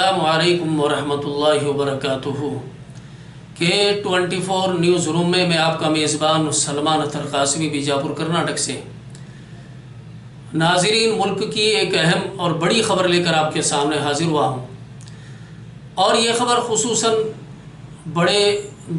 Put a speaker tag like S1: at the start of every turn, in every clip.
S1: अस्सलामु अलैकुम वरहमतुल्लाहि वबरकातुहू K24 न्यूज़ रूम में मैं आपका मेज़बान सलमान अतर कासमी बीजापुर कर्नाटक से। नाज़रीन, मुल्क की एक अहम और बड़ी ख़बर लेकर आपके सामने हाजिर हुआ हूँ और ये ख़बर खुसूसन बड़े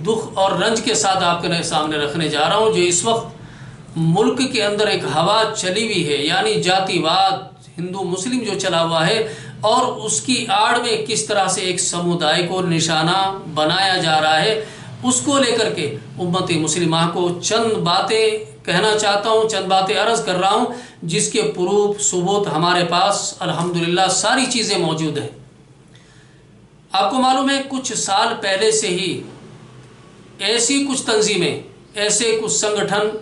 S1: दुख और रंज के साथ आपके सामने रखने जा रहा हूँ। जो इस वक्त मुल्क के अंदर एक हवा चली हुई है, यानी जातिवाद, हिंदू मुस्लिम जो चला हुआ है, और उसकी आड़ में किस तरह से एक समुदाय को निशाना बनाया जा रहा है, उसको लेकर के उम्मत मुस्लिमा को चंद बातें कहना चाहता हूँ, चंद बातें अर्ज़ कर रहा हूँ, जिसके प्रूफ सबूत हमारे पास अल्हम्दुलिल्लाह सारी चीज़ें मौजूद हैं। आपको मालूम है, कुछ साल पहले से ही ऐसी कुछ तंजीमें, ऐसे कुछ संगठन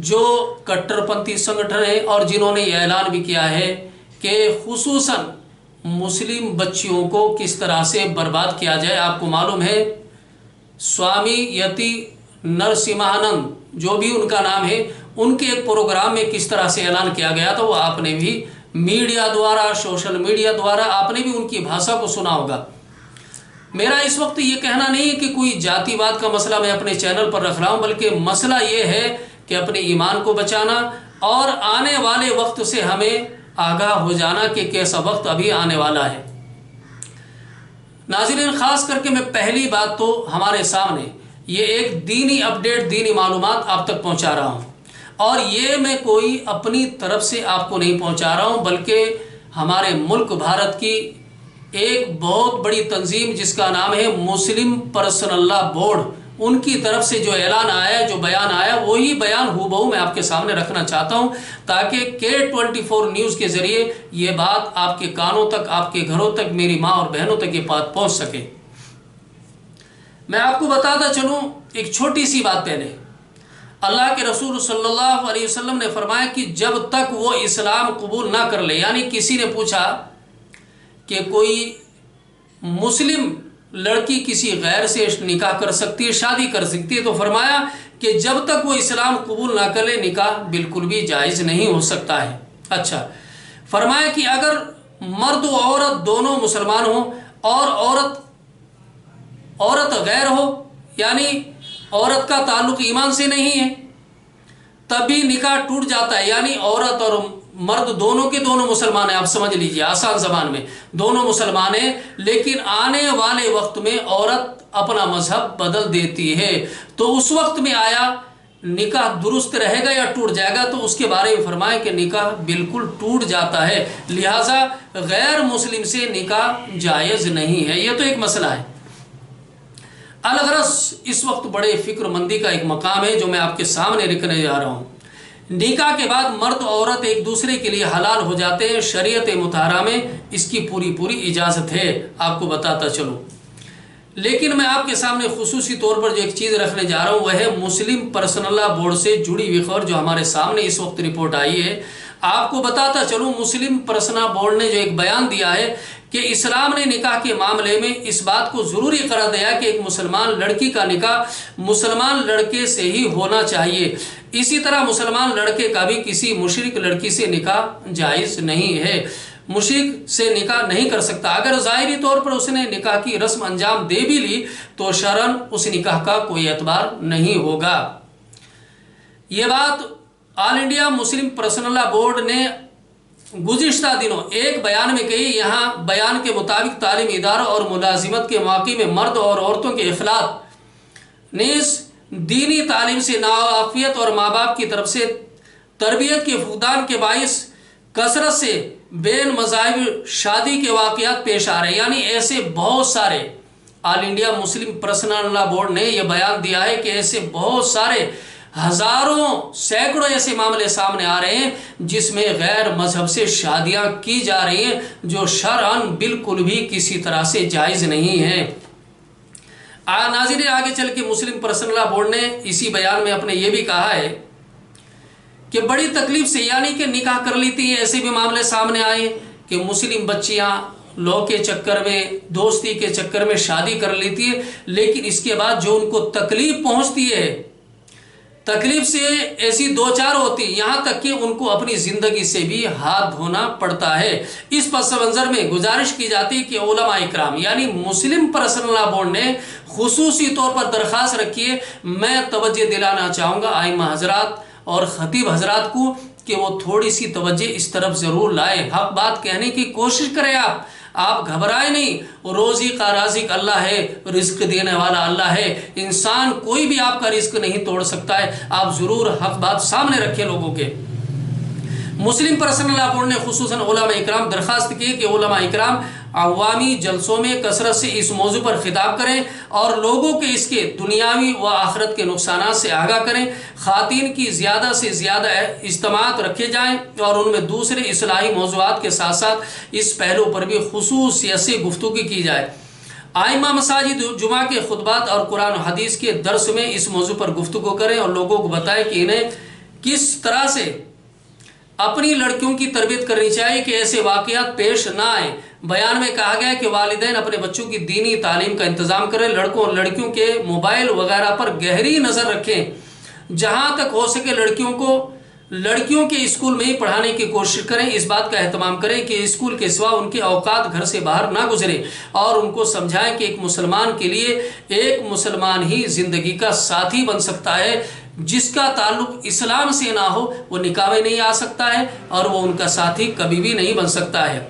S1: जो कट्टरपंथी संगठन है और जिन्होंने ये ऐलान भी किया है कि खुसूसन मुस्लिम बच्चियों को किस तरह से बर्बाद किया जाए। आपको मालूम है, स्वामी यति नरसिम्हानंद जो भी उनका नाम है, उनके एक प्रोग्राम में किस तरह से ऐलान किया गया था, वो आपने भी मीडिया द्वारा, सोशल मीडिया द्वारा आपने भी उनकी भाषा को सुना होगा। मेरा इस वक्त ये कहना नहीं है कि कोई जातिवाद का मसला मैं अपने चैनल पर रख रहा हूँ, बल्कि मसला ये है कि अपने ईमान को बचाना और आने वाले वक्त से हमें आगाह हो जाना कि कैसा वक्त अभी आने वाला है। नाज़रीन, ख़ास करके मैं पहली बात तो हमारे सामने ये एक दीनी अपडेट, दीनी मालूमात आप तक पहुंचा रहा हूं, और ये मैं कोई अपनी तरफ से आपको नहीं पहुंचा रहा हूं, बल्कि हमारे मुल्क भारत की एक बहुत बड़ी तंजीम जिसका नाम है मुस्लिम पर्सनल लॉ बोर्ड, उनकी तरफ से जो ऐलान आया, जो बयान आया, वही बयान हूबहू मैं आपके सामने रखना चाहता हूं, ताकि K24 न्यूज़ के ज़रिए ये बात आपके कानों तक, आपके घरों तक, मेरी माँ और बहनों तक ये बात पहुंच सके। मैं आपको बताता चलूं एक छोटी सी बात। पहले अल्लाह के रसूल सल्लल्लाहु अलैहि वसल्लम ने फरमाया कि जब तक वो इस्लाम कबूल ना कर ले, यानी किसी ने पूछा कि कोई मुस्लिम लड़की किसी गैर से निकाह कर सकती है, शादी कर सकती है, तो फरमाया कि जब तक वो इस्लाम कबूल ना कर ले, निकाह बिल्कुल भी जायज़ नहीं हो सकता है। अच्छा, फरमाया कि अगर मर्द व औरत दोनों मुसलमान हो और औरत गैर हो, यानी औरत का ताल्लुक ईमान से नहीं है, तभी निकाह टूट जाता है। यानी औरत और मर्द दोनों के दोनों मुसलमान हैं, आप समझ लीजिए, आसान ज़बान में दोनों मुसलमान हैं, लेकिन आने वाले वक्त में औरत अपना मजहब बदल देती है, तो उस वक्त में आया निकाह दुरुस्त रहेगा या टूट जाएगा, तो उसके बारे में फरमाया कि निकाह बिल्कुल टूट जाता है, लिहाजा गैर मुस्लिम से निकाह जायज़ नहीं है। ये तो एक मसला है। अलगरस इस वक्त बड़े फिक्रमंदी का एक मकाम है जो मैं आपके सामने रखने जा रहा हूँ। निकाह के बाद मर्द औरत एक दूसरे के लिए हलाल हो जाते हैं। शरीयत मुताहरा में इसकी पूरी इजाज़त है, आपको बताता चलूँ। लेकिन मैं आपके सामने खुसूसी तौर पर जो एक चीज़ रखने जा रहा हूँ वह है मुस्लिम पर्सनल लॉ बोर्ड से जुड़ी हुई खबर जो हमारे सामने इस वक्त रिपोर्ट आई है। आपको बताता चलूँ, मुस्लिम पर्सनल बोर्ड ने जो एक बयान दिया है कि इस्लाम ने निकाह के मामले में इस बात को ज़रूरी करार दिया कि एक मुसलमान लड़की का निकाह मुसलमान लड़के से ही होना चाहिए। इसी तरह मुसलमान लड़के का भी किसी मुशरिक लड़की से निकाह जायज़ नहीं है, मुशरिक से निकाह नहीं कर सकता। अगर ज़ाहिरी तौर पर उसने निकाह की रस्म अंजाम दे भी ली तो शरन उस निकाह का कोई एतबार नहीं होगा। ये बात all India Muslim personal law board ने गुज़िश्ता दिनों एक बयान में कही। यहाँ बयान के मुताबिक तालीमी इदारों और मुलाजिमत के मौक़े में मर्द और औरतों के इखलात नीज़ दीनी तालीम से नावाफियत और माँ बाप की तरफ से तरबियत के फुकदान के बाइस कसरत से बेन मज़ाहिब शादी के वाक़यात पेश आ रहे हैं। यानी ऐसे बहुत सारे, all India Muslim personal law board ने यह बयान दिया है कि ऐसे बहुत सारे हज़ारों सैकड़ों ऐसे मामले सामने आ रहे हैं जिसमें गैर मजहब से शादियां की जा रही हैं, जो शरअन बिल्कुल भी किसी तरह से जायज़ नहीं है। नाज़रीन, आगे चल के मुस्लिम पर्सनल लॉ बोर्ड ने इसी बयान में अपने ये भी कहा है कि बड़ी तकलीफ से, यानी कि निकाह कर लेती हैं, ऐसे भी मामले सामने आए कि मुस्लिम बच्चियां लौ के चक्कर में, दोस्ती के चक्कर में शादी कर लेती है, लेकिन इसके बाद जो उनको तकलीफ पहुंचती है, तकलीफ से ऐसी दो चार होती, यहाँ तक कि उनको अपनी ज़िंदगी से भी हाथ धोना पड़ता है। इस पस मंज़र में गुजारिश की जाती है कि उलमा इकराम यानी मुस्लिम पर्सनल लॉ बोर्ड ने खुसूसी तौर पर दरख्वास्त रखी है। मैं तवज्जो दिलाना चाहूँगा आइमा हजरात और ख़तीब हजरात को कि वो थोड़ी सी तवज्जो इस तरफ ज़रूर लाए, हक बात कहने की कोशिश करें। आप घबराए नहीं, रोज़ी का राज़िक अल्लाह है, रिस्क देने वाला अल्लाह है, इंसान कोई भी आपका रिस्क नहीं तोड़ सकता है। आप ज़रूर हक बात सामने रखें लोगों के। मुस्लिम पर्सनल लॉ बोर्ड ने खुसूसन उलमा इकराम दरख्वास्त की कि उलमा इकराम अवामी जलसों में कसरत से इस मौजू पर खिताब करें और लोगों के इसके दुनियावी व आखिरत के नुकसानात से आगाह करें। ख़ातीन की ज़्यादा से ज़्यादा इज्तिमात रखे जाएँ और उनमें दूसरे इस्लाही मौज़ूआत के साथ साथ इस पहलू पर भी खुसूसियत से गुफ्तगू की जाए। आइमा मसाजिद जुमा के खुतबात और कुरान और हदीस के दर्स में इस मौजू पर गुफ्तगू करें और लोगों को बताएं कि इन्हें किस तरह से अपनी लड़कियों की तरबियत करनी चाहिए कि ऐसे वाक़यात पेश ना आए। बयान में कहा गया है कि वालिदैन अपने बच्चों की दीनी तालीम का इंतज़ाम करें, लड़कों और लड़कियों के मोबाइल वगैरह पर गहरी नज़र रखें। जहाँ तक हो सके लड़कियों को लड़कियों के स्कूल में ही पढ़ाने की कोशिश करें। इस बात का एहतमाम करें कि स्कूल के सिवा उनके औकात घर से बाहर ना गुजरे और उनको समझाएं कि एक मुसलमान के लिए एक मुसलमान ही ज़िंदगी का साथी बन सकता है। जिसका ताल्लुक इस्लाम से ना हो वो निकाह में नहीं आ सकता है और वो उनका साथी कभी भी नहीं बन सकता है।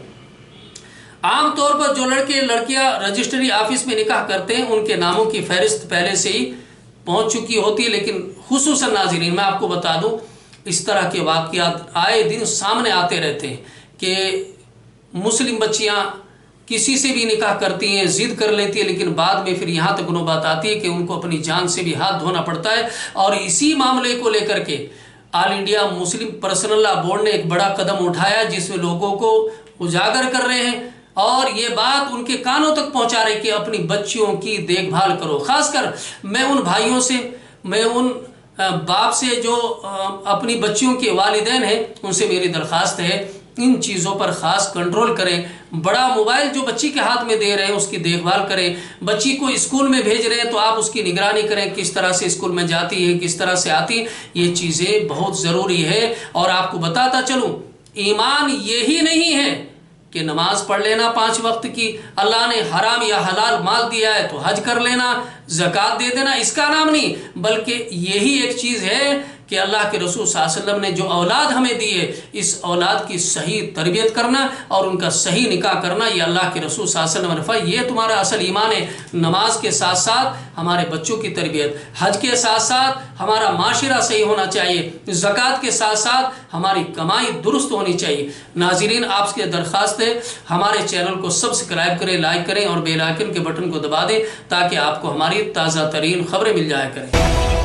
S1: आम तौर पर जो लड़के लड़कियां रजिस्ट्री ऑफिस में निकाह करते हैं उनके नामों की फहरिस्त पहले से ही पहुंच चुकी होती है, लेकिन खुसूसन नाज़रीन मैं आपको बता दूं इस तरह के वाक़यात आए दिन सामने आते रहते हैं कि मुस्लिम बच्चियां किसी से भी निकाह करती हैं, ज़िद कर लेती है, लेकिन बाद में फिर यहाँ तक नौबत आती है कि उनको अपनी जान से भी हाथ धोना पड़ता है। और इसी मामले को लेकर के all India Muslim personal law board ने एक बड़ा कदम उठाया जिसमें लोगों को उजागर कर रहे हैं और ये बात उनके कानों तक पहुँचा रहे कि अपनी बच्चियों की देखभाल करो। ख़ासकर मैं उन भाइयों से, मैं उन बाप से जो अपनी बच्चियों के वालिदैन हैं उनसे मेरी दरख्वास्त है इन चीज़ों पर ख़ास कंट्रोल करें। बड़ा मोबाइल जो बच्ची के हाथ में दे रहे हैं उसकी देखभाल करें। बच्ची को स्कूल में भेज रहे हैं तो आप उसकी निगरानी करें, किस तरह से स्कूल में जाती है, किस तरह से आती है। ये चीज़ें बहुत ज़रूरी है। और आपको बताता चलूँ ईमान यही नहीं है कि नमाज पढ़ लेना 5 वक्त की, अल्लाह ने हराम या हलाल माल दिया है तो हज कर लेना, ज़कात दे देना, इसका नाम नहीं, बल्कि यही एक चीज़ है कि अल्लाह के रसूल सल्लल्लाहु अलैहि वसल्लम ने जो औलाद हमें दी है इस औलाद की सही तरबियत करना और उनका सही निकाह करना, ये अल्लाह के रसूल सल्लल्लाहु अलैहि वसल्लम ने फरमाया ये तुम्हारा असल ईमान है। नमाज के साथ साथ हमारे बच्चों की तरबियत, हज के साथ साथ हमारा माशिरा सही होना चाहिए, ज़कात के साथ साथ हमारी कमाई दुरुस्त होनी चाहिए। नाज़रीन आपसे दरख्वास्त है हमारे चैनल को सब्सक्राइब करें, लाइक करें और बेल आइकन के बटन को दबा दें ताकि आपको हमारी ताज़ा तरीन खबरें मिल जाया करें।